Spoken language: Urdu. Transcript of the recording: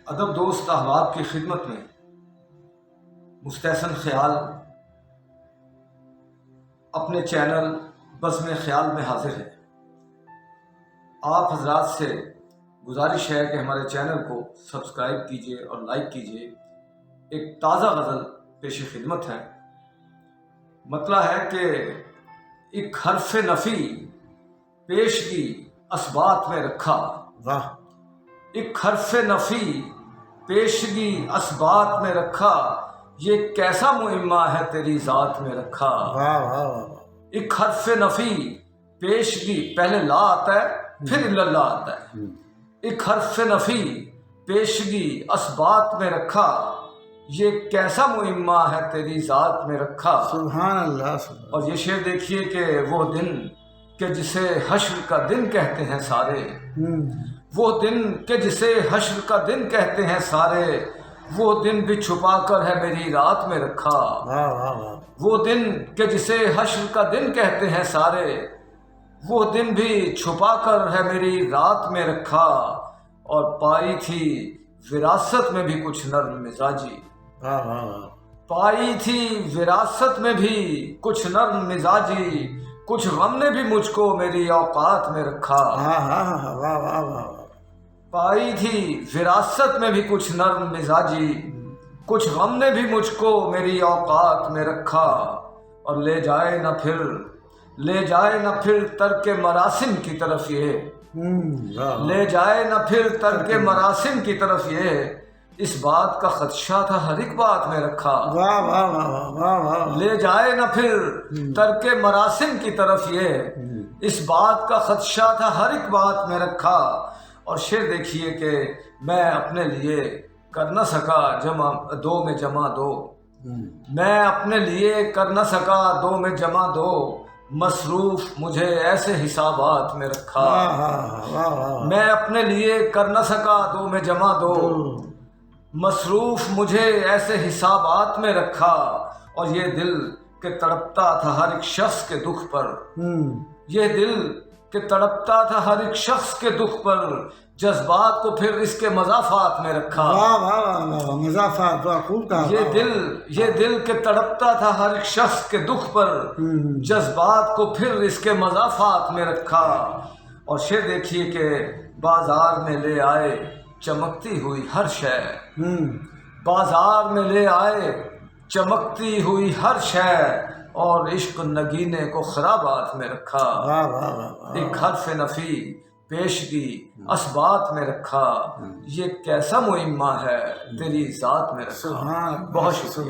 ادب دوست احباب کی خدمت میں مستحسن خیال اپنے چینل بزم خیال میں حاضر ہے۔ آپ حضرات سے گزارش ہے کہ ہمارے چینل کو سبسکرائب کیجیے اور لائک کیجیے۔ ایک تازہ غزل پیش خدمت ہے۔ مطلب ہے کہ ایک حرف نفی پیشگی اسبات میں رکھا، ایک حرف نفی پیشگی اسبات میں رکھا، یہ کیسا معمہ ہے تیری ذات میں رکھا۔ ایک حرف نفی پیشگی، پہلے لا آتا ہے پھر اللہ آتا ہے۔ ایک حرف نفی پیشگی اسبات میں رکھا، یہ کیسا معمہ ہے تیری ذات میں رکھا۔ سبحان اللہ سبحان۔ اور یہ شعر دیکھیے کہ وہ دن کہ جسے حشر کا دن کہتے ہیں سارے، وہ دن کہ جسے حشر کا دن کہتے ہیں سارے، وہ دن بھی چھپا کر ہے میری رات میں رکھا۔ وہ دن کہ جسے حشر کا دن کہتے ہیں سارے، وہ دن بھی چھپا کر ہے میری رات میں رکھا۔ اور پائی تھی وراثت میں بھی کچھ نرم مزاجی، پائی تھی وراثت میں بھی کچھ نرم مزاجی، کچھ غم نے بھی مجھ کو میری اوقات میں رکھا۔ پائی تھی وراثت میں بھی کچھ نرم مزاجی، کچھ غم نے بھی مجھ کو میری اوقات میں رکھا۔ اور لے جائے نہ پھر ترک مراسم کی طرف یہ، لے جائے نہ پھر ترک مراسم کی طرف یہ، اس بات کا خدشہ تھا ہر ایک بات میں رکھا۔ لے جائے نہ پھر ترک مراسم کی طرف یہ، اس بات کا خدشہ تھا ہر ایک بات میں رکھا۔ اور شعر دیکھیے کہ میں اپنے لیے کر نہ سکا جمع دو میں جمع دو، میں اپنے لیے کر نہ سکا دو میں جمع دو، مصروف مجھے ایسے حسابات میں رکھا۔ میں اپنے لیے کر نہ سکا دو میں جمع دو، مصروف مجھے ایسے حسابات میں رکھا۔ اور یہ دل کہ تڑپتا تھا ہر ایک شخص کے دکھ پر، یہ دل کہ تڑپتا تھا ہر ایک شخص کے دکھ پر، جذبات کو پھر اس کے مضافات میں رکھا۔ یہ دل کہ تڑپتا تھا ہر ایک شخص کے دکھ پر، جذبات کو پھر اس کے مضافات میں رکھا۔ اور شعر دیکھیے کہ بازار میں لے آئے چمکتی ہوئی ہر شے، بازار میں لے آئے چمکتی ہوئی ہر شے، اور عشق نگینے کو خرابات میں رکھا۔ ایک حرف نفی پیشگی اسبات میں رکھا، یہ کیسا معمہ ہے تیری ذات میں رکھا۔ بہت شکریہ۔